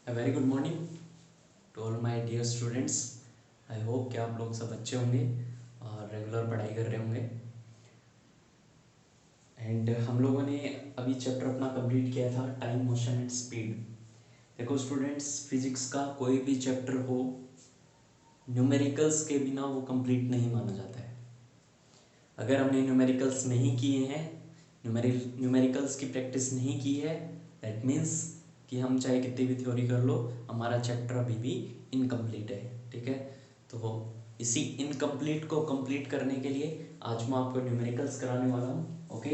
A very good morning to all my dear students. I hope कि आप लोग सब अच्छे होंगे और रेगुलर पढ़ाई कर रहे होंगे। एंड हम लोगों ने अभी चैप्टर अपना कंप्लीट किया था टाइम, मोशन एंड स्पीड। देखो स्टूडेंट्स, फिजिक्स का कोई भी चैप्टर हो, न्यूमेरिकल्स के बिना वो कंप्लीट नहीं माना जाता है। अगर हमने न्यूमेरिकल्स नहीं किए हैं, न्यूमेरिकल्स की प्रैक्टिस नहीं की है, दैट मीन्स कि हम चाहे कितनी भी थ्योरी कर लो, हमारा चैप्टर अभी भी इनकम्प्लीट है। ठीक है, तो इसी इनकम्प्लीट को कंप्लीट करने के लिए आज मैं आपको न्यूमेरिकल्स कराने वाला हूँ। ओके,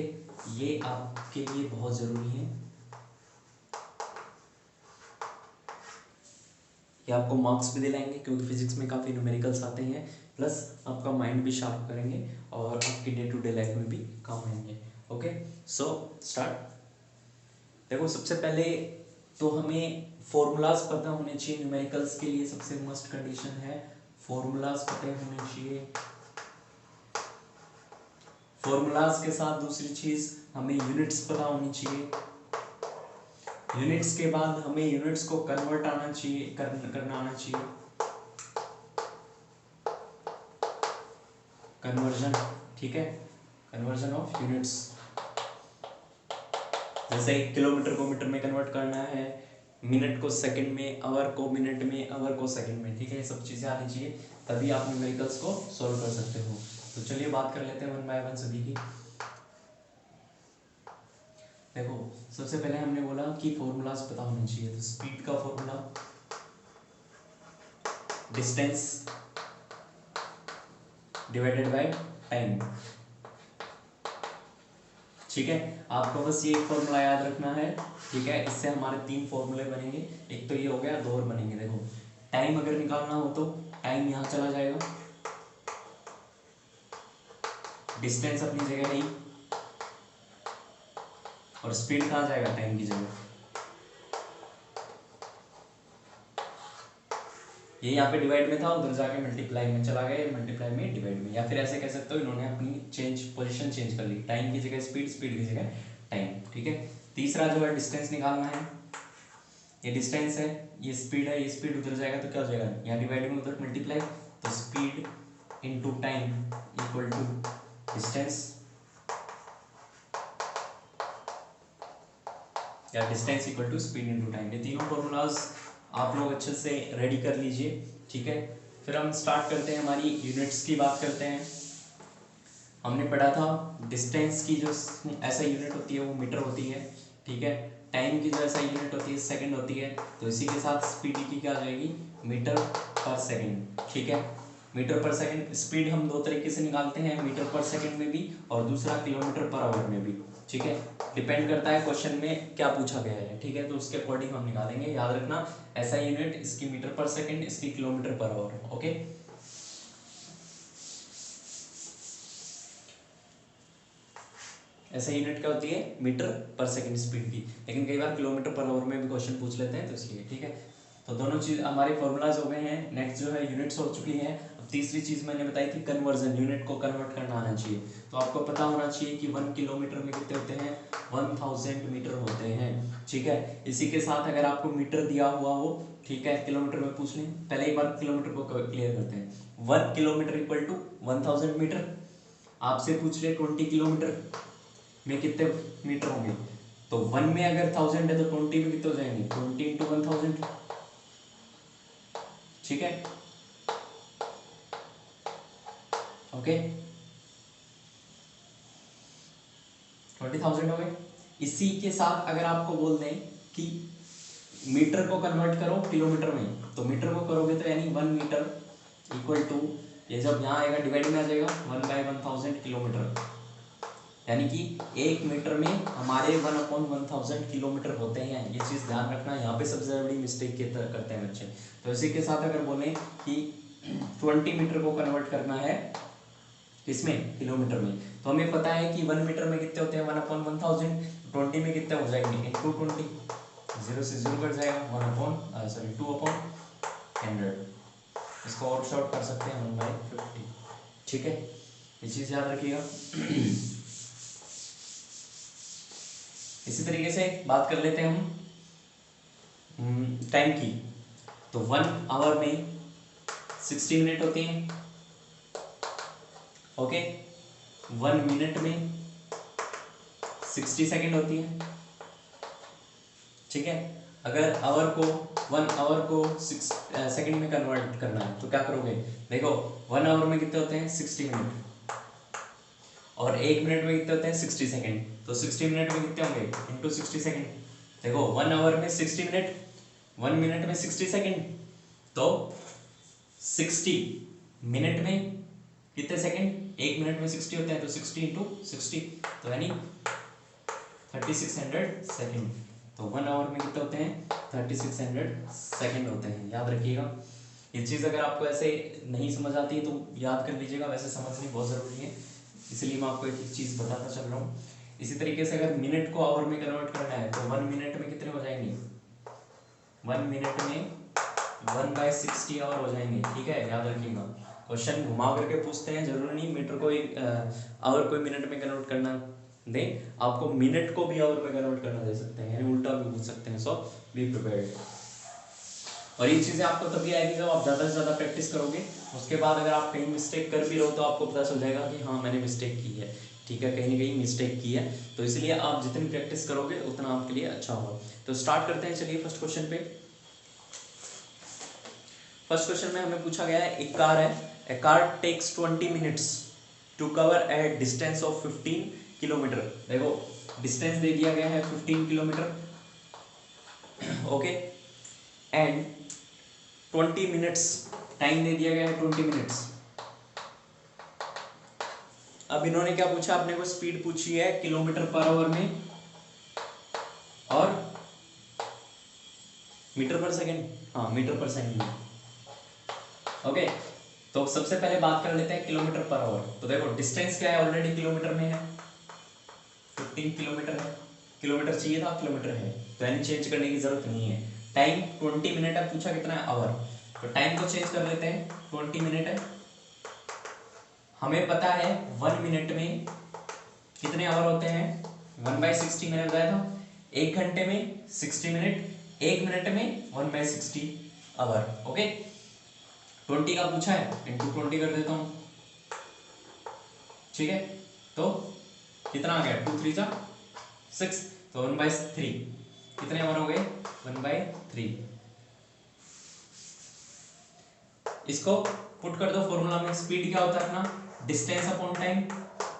ये आपके लिए बहुत ज़रूरी है। ये आपको मार्क्स भी दिलाएंगे क्योंकि फिजिक्स में काफ़ी न्यूमेरिकल्स आते हैं, प्लस आपका माइंड भी शार्प करेंगे और आपकी डे टू डे लाइफ में भी काम आएंगे। Okay, so start. देखो सबसे पहले तो हमें फॉर्मूलाज पता होने चाहिए। न्यूमेरिकल्स के लिए सबसे मस्ट कंडीशन है फॉर्मूलाज पता होने चाहिए। फॉर्मूलाज के साथ दूसरी चीज हमें यूनिट्स पता होनी चाहिए। यूनिट्स के बाद हमें यूनिट्स को कन्वर्ट आना चाहिए, करना आना चाहिए, कन्वर्जन। ठीक है, कन्वर्जन ऑफ यूनिट्स, जैसे किलोमीटर को मीटर में कन्वर्ट करना है, मिनट को सेकंड में, आवर को मिनट में, आवर को सेकंड में। ठीक है, ये सब चीज़ें आनी चाहिए, तभी आप न्यूमेरिकल्स को सॉल्व कर सकते हो। तो चलिए बात कर लेते हैं वन बाय वन सभी की। देखो सबसे पहले हमने बोला कि फॉर्मूलाज पता होने चाहिए। तो स्पीड का formula distance divided by time. ठीक है, आपको बस ये एक फॉर्मूला याद रखना है। ठीक है, इससे हमारे तीन फॉर्मूले बनेंगे, एक तो ये हो गया, दो और बनेंगे। देखो टाइम अगर निकालना हो तो टाइम यहाँ चला जाएगा, डिस्टेंस अपनी जगह नहीं, और स्पीड कहाँ जाएगा, टाइम की जगह। ये यहाँ पे डिवाइड में था, उधर जाके मल्टीप्लाई में चला गया, मल्टीप्लाई में डिवाइड में, या फिर ऐसे कह सकते हो इन्होंने अपनी पोजीशन चेंज कर ली, टाइम की जगह स्पीड, स्पीड की जगह टाइम। ठीक है, तीसरा जो है डिस्टेंस निकालना है। ये डिस्टेंस है, ये स्पीड है, ये स्पीड उधर जाएगा तो क्या हो जाएगा, यहाँ डिवाइड में उधर मल्टीप्लाई, तो speed into time equal to distance, या distance equal to speed into time. ये तीनों फॉर्मूलाज आप लोग अच्छे से रेडी कर लीजिए। ठीक है, फिर हम स्टार्ट करते हैं, हमारी यूनिट्स की बात करते हैं। हमने पढ़ा था डिस्टेंस की जो ऐसा यूनिट होती है वो मीटर होती है। ठीक है, टाइम की जो ऐसा यूनिट होती है सेकंड होती है। तो इसी के साथ स्पीड की क्या आ जाएगी, मीटर पर सेकंड। ठीक है, मीटर पर सेकंड। स्पीड हम दो तरीके से निकालते हैं, मीटर पर सेकंड में भी और दूसरा किलोमीटर पर आवर में भी। ठीक है, डिपेंड करता है क्वेश्चन में क्या पूछा गया है। ठीक है, तो उसके अकॉर्डिंग हम निकालेंगे। याद रखना ऐसा यूनिट, इसकी मीटर पर सेकंड, इसकी किलोमीटर पर आवर। ओके, ऐसा यूनिट क्या होती है, मीटर पर सेकंड स्पीड की, लेकिन कई बार किलोमीटर पर आवर में भी क्वेश्चन पूछ लेते हैं, तो इसलिए। ठीक है, तो दोनों चीज हमारे फॉर्मूलाज हो गए हैं। नेक्स्ट जो है यूनिट्स हो चुकी है। अब तीसरी चीज मैंने बताई थी कन्वर्जन, यूनिट को कन्वर्ट करना आना चाहिए। तो आपको पता होना चाहिए कि 1 किलोमीटर में कितने होते हैं, 1000 मीटर होते हैं। ठीक है, इसी के साथ अगर आपको मीटर दिया हुआ हो, ठीक है, किलोमीटर में पूछ लें, पहले एक बार किलोमीटर को क्लियर करते हैं। 1 किलोमीटर इक्वल टू 1000 मीटर। आपसे पूछ ले 20 किलोमीटर में कितने मीटर होंगे, तो 1 में अगर 1000 है तो 20 में कितने हो जाएंगे, 20 इंटू 1000। ठीक है, ओके, 20,000 हो गए। इसी के साथ अगर आपको बोल दें कि मीटर को कन्वर्ट करो किलोमीटर में, तो मीटर को करोगे तो यानी 1 मीटर इक्वल टू, ये जब यहाँ आएगा डिवाइड में आ जाएगा 1/1000 किलोमीटर, यानी कि 1 मीटर में हमारे 1/1000 किलोमीटर होते हैं। ये चीज़ ध्यान रखना, यहाँ पे सबसे बड़ी मिस्टेक करते हैं बच्चे। तो इसी के साथ अगर बोलें कि 20 मीटर को कन्वर्ट करना है इसमें किलोमीटर में, तो हमें पता है कि 1 मीटर में कितने होते हैं 1/1000, 20 में कितने हो जाएंगे इंटू 20, 0 से 0 कट जाएगा, 2/100। इसको और शॉर्ट कर सकते हैं 1/50। ठीक है, ये चीज़ याद रखिएगा। इसी तरीके से बात कर लेते हैं हम टाइम की, तो 1 आवर में 60 मिनट होती हैं। ओके, 1 मिनट में 60 सेकेंड होती है। ठीक है, अगर आवर को 1 आवर को 6 सेकेंड में कन्वर्ट करना है तो क्या करोगे? देखो 1 आवर में कितने होते हैं? 60 मिनट, और 1 मिनट में कितने होते हैं? 60 सेकेंड। तो 60 मिनट में कितने होंगे? Into 60 second. देखो 1 आवर में 60 मिनट, 1 मिनट में 60 सेकेंड, तो 60 मिनट में कितने सेकेंड? 1 मिनट में 60 होते हैं, तो 60 इंटू 60, तो यानी 3600 सेकेंड। तो 1 आवर में कितने होते हैं? 3600 सेकेंड होते हैं। याद रखिएगा, ये चीज़ अगर आपको ऐसे नहीं समझ आती है तो याद कर लीजिएगा, वैसे समझनी बहुत ज़रूरी है, इसलिए मैं आपको एक चीज़ बताता चल रहा हूँ। इसी तरीके से अगर मिनट को आवर में कन्वर्ट करना है तो 1 मिनट में कितने हो जाएंगे? 1 मिनट में 1/60 आवर हो जाएंगे। ठीक है, याद रखिएगा। क्वेश्चन घुमा करके पूछते हैं, जरूरी नहीं मीटर को एक आवर को मिनट में कन्वर्ट करना दे, आपको मिनट को भी आवर में कन्वर्ट करना दे सकते हैं, यानी उल्टा भी पूछ सकते हैं। सो बी प्रिपेयर्ड। और ये चीज़ें आपको तभी आएगी जब आप ज़्यादा से ज़्यादा प्रैक्टिस करोगे। उसके बाद अगर आप कहीं मिस्टेक कर भी रहो तो आपको पता चल जाएगा कि हाँ मैंने मिस्टेक की है। ठीक है, कहीं ना कहीं मिस्टेक की है, तो इसलिए आप जितनी प्रैक्टिस करोगे उतना आपके लिए अच्छा होगा। तो स्टार्ट करते हैं, चलिए फर्स्ट क्वेश्चन पे। फर्स्ट क्वेश्चन में हमें पूछा गया है, एक कार है, a car takes 20 minutes to cover a distance of 15 kilometre. देखो डिस्टेंस दे दिया गया है 15 kilometre, okay, and 20 minutes time दे दिया गया है 20 मिनट्स। अब इन्होंने क्या पूछा? अपने को स्पीड पूछी है किलोमीटर पर आवर में और मीटर पर सेकंड, हाँ मीटर पर सेकंड में। ओके, तो सबसे पहले बात कर लेते हैं किलोमीटर पर आवर। तो देखो डिस्टेंस क्या है, ऑलरेडी किलोमीटर में है, 15 किलोमीटर है, किलोमीटर चाहिए था, किलोमीटर है, तो यानी चेंज करने की जरूरत नहीं है। टाइम 20 मिनट है, पूछा कितना है? आवर, तो टाइम को चेंज कर लेते हैं, 20 मिनट है। हमें पता है 1 मिनट में कितने आवर होते हैं? 1/60 मैंने बताया था। 1 घंटे में 60 मिनट, 1 मिनट में 1/60 आवर। ओके, 20 का पूछा है, इंटू 20 कर देता हूँ। ठीक है, तो कितना आ गया? 2 3 जा 6, तो 1/3 कितने आवर हो गए? 1/3। इसको पुट कर दो फॉर्मूला में। स्पीड क्या होता है अपना? Distance upon time.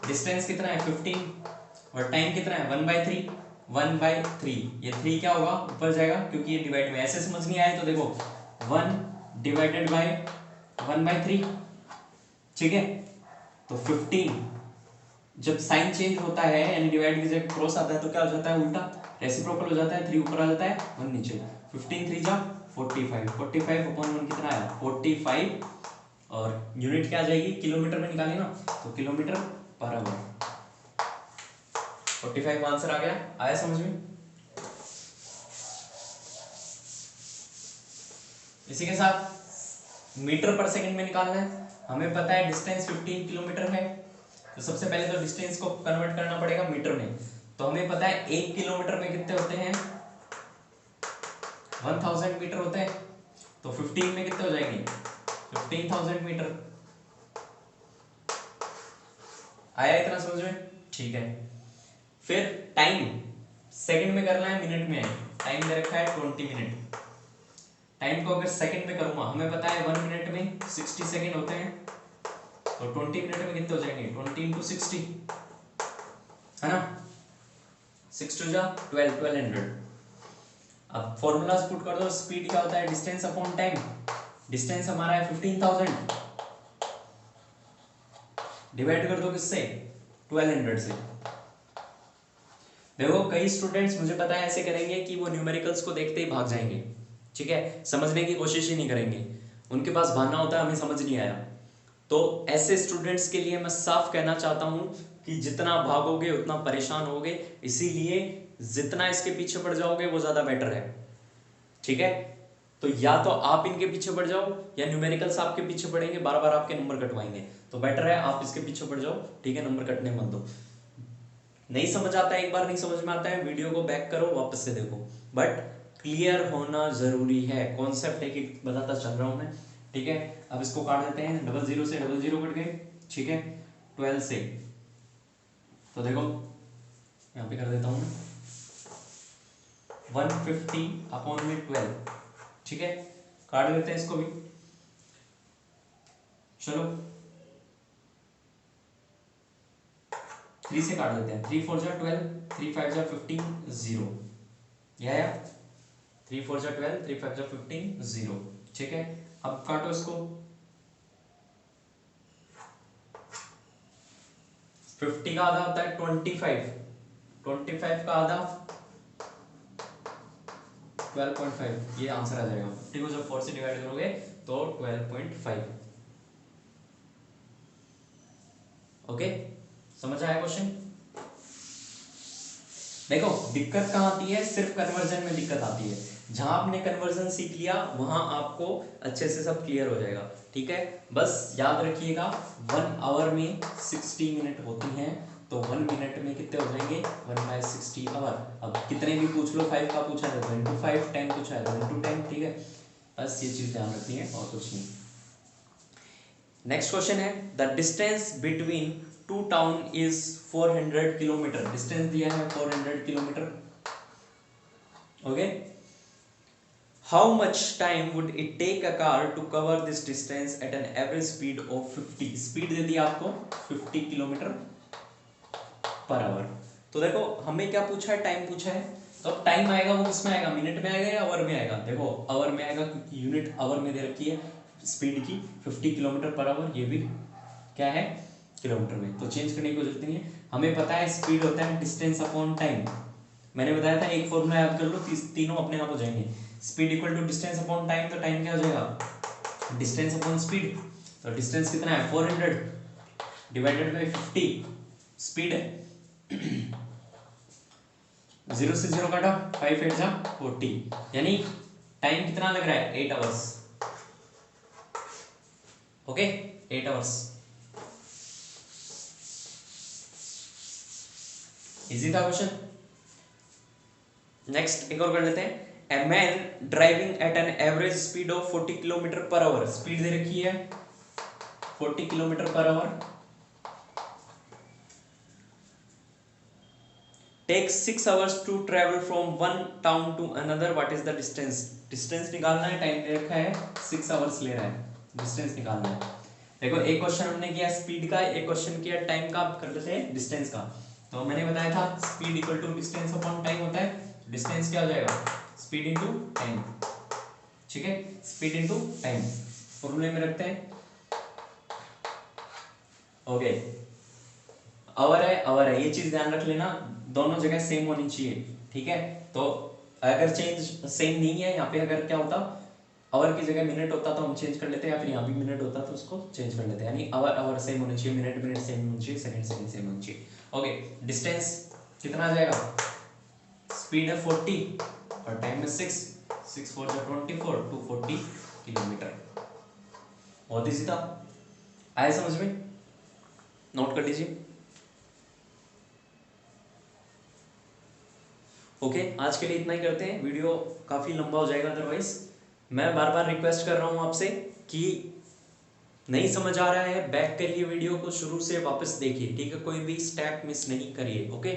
डिस्टेंस कितना है? 15, और टाइम कितना है? 1/3। 1/3, ये 3 क्या होगा? ऊपर जाएगा, क्योंकि ये डिवाइड में। ऐसे समझ नहीं आए तो देखो 1 डिवाइडेड बाय 1/3। ठीक है, तो 15 जब साइन चेंज होता है यानी डिवाइड की जगह क्रॉस आता है तो क्या हो जाता है? उल्टा रेसिप्रोकल हो जाता है, 3 ऊपर आ जाता है, 1 नीचे। 15 3 जा 45, 45 अपॉन 1 कितना आया? 45, और यूनिट क्या आ जाएगी? किलोमीटर में निकाली ना, तो किलोमीटर पर आवर। 45 आंसर आ गया। आया समझ में? इसी के साथ मीटर पर सेकंड में निकालना है। हमें पता है डिस्टेंस 15 किलोमीटर है, तो सबसे पहले तो डिस्टेंस को कन्वर्ट करना पड़ेगा मीटर में। तो हमें पता है 1 किलोमीटर में कितने होते हैं? 1000 मीटर होते हैं, तो 15 में कितने हो जाएंगे? 15,000 मीटर। आया इतना समझ में? ठीक है, फिर टाइम सेकंड में करना है, मिनट में है। टाइम दे रखा है 20 मिनट। टाइम को अगर सेकंड में करूंगा, हमें पता है 1 मिनट में 60 सेकंड होते हैं, तो 20 मिनट में कितने हो जाएंगे? 20 इंटू 60, है ना? 6 2 जा 12, 1200। अब फॉर्मूला पुट कर दो। स्पीड क्या होता है? Distance upon time. डिस्टेंस हमारा है 15,000, डिवाइड कर दो किससे? 1200 से। देखो कई स्टूडेंट्स मुझे पता है ऐसे करेंगे कि वो न्यूमेरिकल्स को देखते ही भाग जाएंगे। ठीक है, समझने की कोशिश ही नहीं करेंगे, उनके पास बहाना होता है हमें समझ नहीं आया। तो ऐसे स्टूडेंट्स के लिए मैं साफ कहना चाहता हूं कि जितना भागोगे उतना परेशान होगे, इसीलिए जितना इसके पीछे पड़ जाओगे वो ज्यादा बेटर है। ठीक है, तो या तो आप इनके पीछे पड़ जाओ या न्यूमेरिकल्स आपके पीछे पड़ेंगे, बार बार आपके नंबर कटवाएंगे, तो बेटर है आप इसके पीछे पड़ जाओ। ठीक है, नंबर कटने मत दो। नहीं समझ आता है, एक बार नहीं समझ में आता है, वीडियो को बैक करो, वापस से देखो, बट क्लियर होना जरूरी है, कॉन्सेप्ट एक बताता चल रहा हूं मैं, ठीक है। अब इसको काट देते हैं, 00 से 00 कट गए, ठीक है। 12 से, तो देखो यहाँ पे कर देता हूँ मैं 150 अपॉन में 12, ठीक है। काट देते हैं इसको भी, चलो 3 से काट देते हैं, 3 4 जा 12, 3 5 जा 15, 0, या 3 4 जा 12, 3 5 जा 15, 0, ठीक है। अब काटो इसको, 50 का आधा होता है 25, 25 का आधा 12.5, ये आंसर आ जाएगा। 50 को जब 4 से डिवाइड करोगे तो 12.5। ओके, समझ आया क्वेश्चन? देखो दिक्कत कहाँ आती है, सिर्फ कन्वर्जन में दिक्कत आती है। जहां आपने कन्वर्जन सीख लिया वहां आपको अच्छे से सब क्लियर हो जाएगा, ठीक है। बस याद रखिएगा 1 आवर में 60 मिनट होती हैं, तो 1 मिनट में कितने हो जाएंगे, 1/60 आवर। अब कितने भी पूछ लो, 5 का पूछा है तो 1/5, 10 पूछा है तो 1/10, ठीक है। बस ये चीज ध्यान रखनी है और कुछ नहीं। नेक्स्ट क्वेश्चन है, the distance between two town is 400 kilometre. Distance दिया है 400 kilometre, okay. How much time would it take a car to cover this distance at an average speed of 50। Speed दे दिया आपको 50 किलोमीटर पर आवर। तो देखो हमें क्या पूछा है, टाइम पूछा है, तो अब टाइम आएगा वो किसमें आएगा, मिनट में आएगा या आवर में आएगा। देखो आवर में आएगा क्योंकि यूनिट आवर में दे रखी है स्पीड की 50 किलोमीटर पर आवर, ये भी क्या है किलोमीटर में, तो चेंज करने की जरूरत नहीं है। हमें पता है स्पीड होता है डिस्टेंस अपॉन टाइम, मैंने बताया था एक फॉर्मूला याद कर लो, तीनों अपने आप हो जाएंगे। Speed equal to distance upon time, तो टाइम क्या हो जाएगा डिस्टेंस अपॉन स्पीड। तो डिस्टेंस कितना है 400 डिवाइडेड बाई 50, स्पीड है 0 से 0 काटा, 5 8 जा 40, यानी टाइम कितना लग रहा है 8 आवर्स, ओके 8 आवर्स। इजी था क्वेश्चन। नेक्स्ट एक और कर लेते हैं, a man driving at an average speed of 40 kilometre per hour. Speed दे रखी है 40 kilometre per hour, takes 6 hours to travel from one town to another, what is the distance। Distance निकालना है, टाइम दे रखा है 6 आवर्स ले रहा है, डिस्टेंस निकालना है। देखो एक क्वेश्चन हमने किया स्पीड का, एक क्वेश्चन किया टाइम का, कर लेते हैं डिस्टेंस का। तो मैंने बताया था speed equal to distance upon time होता है, डिस्टेंस क्या हो जाएगा स्पीड इनटू टाइम, ठीक है। स्पीड इनटू टाइम फॉर्मूले में रखते हैं, ओके। आवर है, ये चीज ध्यान रख लेना, दोनों जगह सेम होनी चाहिए, ठीक है। तो अगर चेंज सेम नहीं है यहाँ पे, अगर क्या होता आवर की जगह मिनट होता तो हम चेंज कर लेते हैं, या फिर यहाँ भी मिनट होता तो उसको चेंज कर लेते हैं, यानी आवर सेम होनी चाहिए, मिनट सेम होनी चाहिए, सेकंड सेम होनी चाहिए, ओके। डिस्टेंस कितना आ जाएगा, स्पीड है 40 और टाइम है 6 4 24, 240 किलोमीटर। बहुत ईजी था, आया समझ में, नोट कर लीजिए, ओके। आज के लिए इतना ही करते हैं, वीडियो काफ़ी लंबा हो जाएगा अदरवाइज। मैं बार बार रिक्वेस्ट कर रहा हूँ आपसे कि नहीं समझ आ रहा है बैक करिए वीडियो को, शुरू से वापस देखिए, ठीक है। कोई भी स्टेप मिस नहीं करिए, ओके।